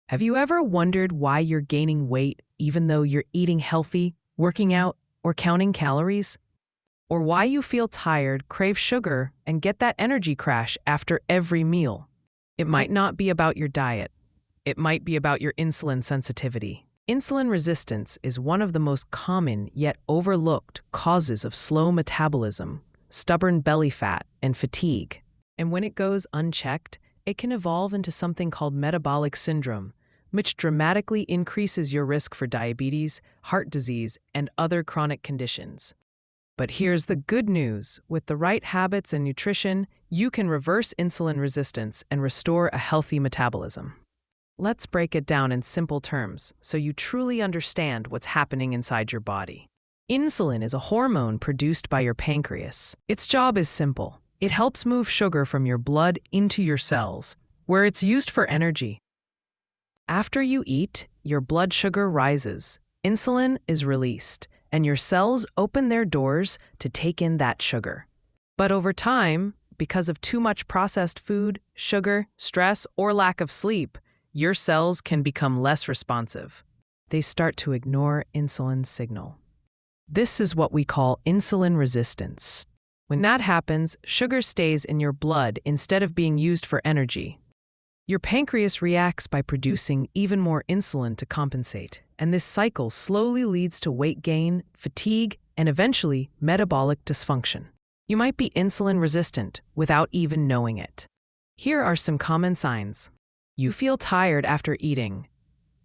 Have you ever wondered why you're gaining weight even though you're eating healthy, working out, or counting calories? Or why you feel tired, crave sugar, and get that energy crash after every meal? It might not be about your diet. It might be about your insulin sensitivity. Insulin resistance is one of the most common yet overlooked causes of slow metabolism, stubborn belly fat, and fatigue. And when it goes unchecked, it can evolve into something called metabolic syndrome, which dramatically increases your risk for diabetes, heart disease, and other chronic conditions. But here's the good news. With the right habits and nutrition, you can reverse insulin resistance and restore a healthy metabolism. Let's break it down in simple terms so you truly understand what's happening inside your body. Insulin is a hormone produced by your pancreas. Its job is simple. It helps move sugar from your blood into your cells, where it's used for energy. After you eat, your blood sugar rises, insulin is released, and your cells open their doors to take in that sugar. But over time, because of too much processed food, sugar, stress, or lack of sleep, your cells can become less responsive. They start to ignore insulin's signal. This is what we call insulin resistance. When that happens, sugar stays in your blood instead of being used for energy. Your pancreas reacts by producing even more insulin to compensate, and this cycle slowly leads to weight gain, fatigue, and eventually metabolic dysfunction. You might be insulin resistant without even knowing it. Here are some common signs. You feel tired after eating.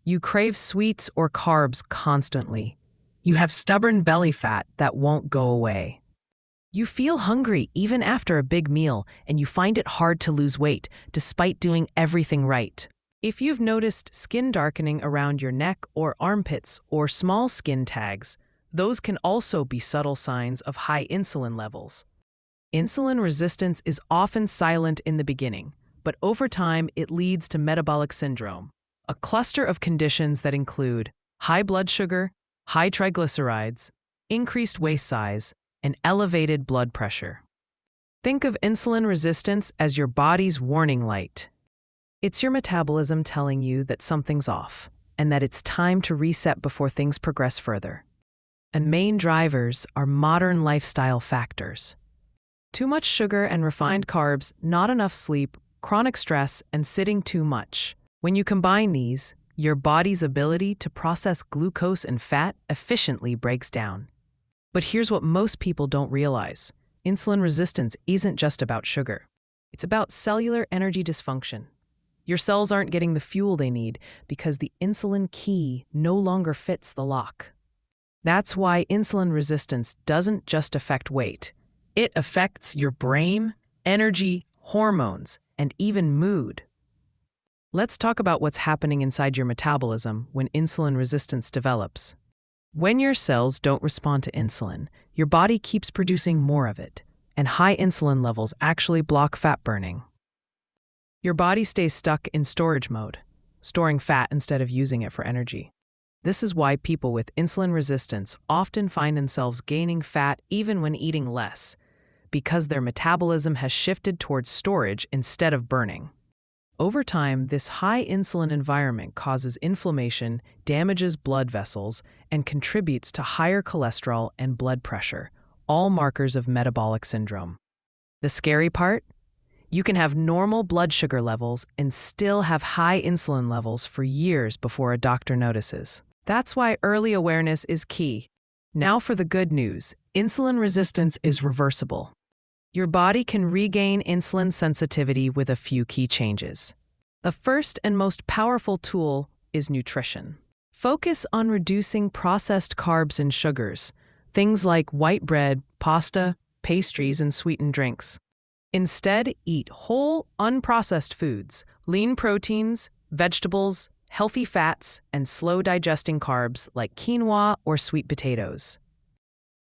You crave sweets or carbs constantly. You have stubborn belly fat that won't go away. You feel hungry even after a big meal, and you find it hard to lose weight despite doing everything right. If you've noticed skin darkening around your neck or armpits or small skin tags, those can also be subtle signs of high insulin levels. Insulin resistance is often silent in the beginning, but over time it leads to metabolic syndrome, a cluster of conditions that include high blood sugar, high triglycerides, increased waist size, and elevated blood pressure. Think of insulin resistance as your body's warning light. It's your metabolism telling you that something's off and that it's time to reset before things progress further. And main drivers are modern lifestyle factors. Too much sugar and refined carbs, not enough sleep, chronic stress, and sitting too much. When you combine these, your body's ability to process glucose and fat efficiently breaks down. But here's what most people don't realize. Insulin resistance isn't just about sugar. It's about cellular energy dysfunction. Your cells aren't getting the fuel they need because the insulin key no longer fits the lock. That's why insulin resistance doesn't just affect weight. It affects your brain, energy, hormones, and even mood. Let's talk about what's happening inside your metabolism when insulin resistance develops. When your cells don't respond to insulin, your body keeps producing more of it, and high insulin levels actually block fat burning. Your body stays stuck in storage mode, storing fat instead of using it for energy. This is why people with insulin resistance often find themselves gaining fat even when eating less, because their metabolism has shifted towards storage instead of burning. Over time, this high insulin environment causes inflammation, damages blood vessels, and contributes to higher cholesterol and blood pressure, all markers of metabolic syndrome. The scary part? You can have normal blood sugar levels and still have high insulin levels for years before a doctor notices. That's why early awareness is key. Now for the good news. Insulin resistance is reversible. Your body can regain insulin sensitivity with a few key changes. The first and most powerful tool is nutrition. Focus on reducing processed carbs and sugars, things like white bread, pasta, pastries, and sweetened drinks. Instead, eat whole, unprocessed foods, lean proteins, vegetables, healthy fats, and slow-digesting carbs like quinoa or sweet potatoes.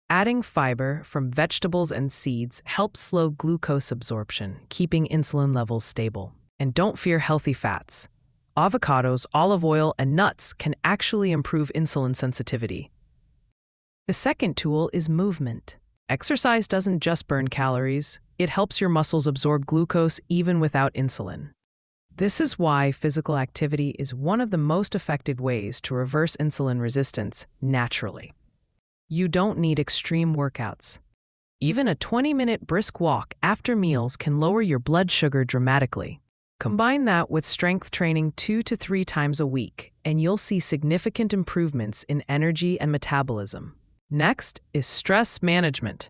Adding fiber from vegetables and seeds helps slow glucose absorption, keeping insulin levels stable. And don't fear healthy fats. Avocados, olive oil, and nuts can actually improve insulin sensitivity. The second tool is movement. Exercise doesn't just burn calories, it helps your muscles absorb glucose even without insulin. This is why physical activity is one of the most effective ways to reverse insulin resistance naturally. You don't need extreme workouts. Even a 20-minute brisk walk after meals can lower your blood sugar dramatically. Combine that with strength training 2 to 3 times a week, and you'll see significant improvements in energy and metabolism. Next is stress management.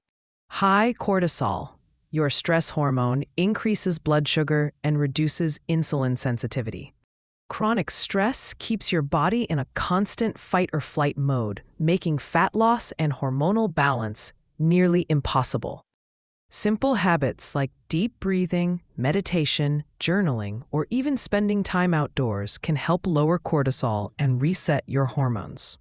High cortisol, your stress hormone, increases blood sugar and reduces insulin sensitivity. Chronic stress keeps your body in a constant fight-or-flight mode, making fat loss and hormonal balance nearly impossible. Simple habits like deep breathing, meditation, journaling, or even spending time outdoors can help lower cortisol and reset your hormones.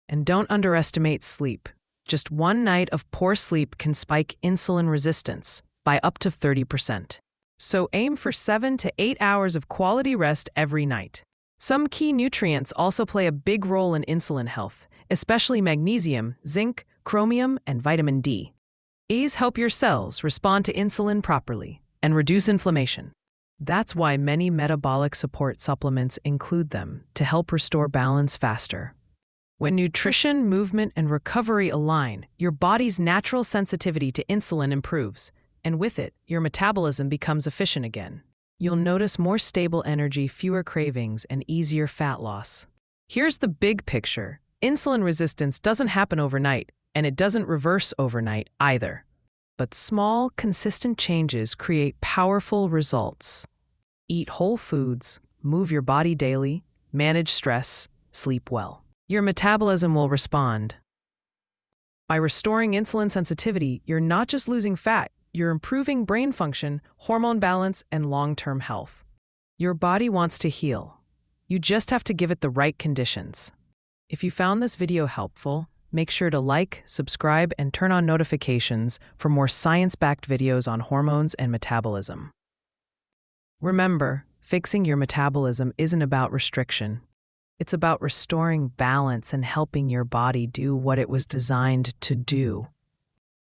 And don't underestimate sleep. Just one night of poor sleep can spike insulin resistance by up to 30%. So aim for 7 to 8 hours of quality rest every night. Some key nutrients also play a big role in insulin health, especially magnesium, zinc, chromium, and vitamin D. These help your cells respond to insulin properly and reduce inflammation. That's why many metabolic support supplements include them to help restore balance faster. When nutrition, movement, and recovery align, your body's natural sensitivity to insulin improves, and with it, your metabolism becomes efficient again. You'll notice more stable energy, fewer cravings, and easier fat loss. Here's the big picture. Insulin resistance doesn't happen overnight, and it doesn't reverse overnight either. But small, consistent changes create powerful results. Eat whole foods, move your body daily, manage stress, sleep well. Your metabolism will respond. By restoring insulin sensitivity, you're not just losing fat, you're improving brain function, hormone balance, and long-term health. Your body wants to heal. You just have to give it the right conditions. If you found this video helpful, make sure to like, subscribe, and turn on notifications for more science-backed videos on hormones and metabolism. Remember, fixing your metabolism isn't about restriction. It's about restoring balance and helping your body do what it was designed to do.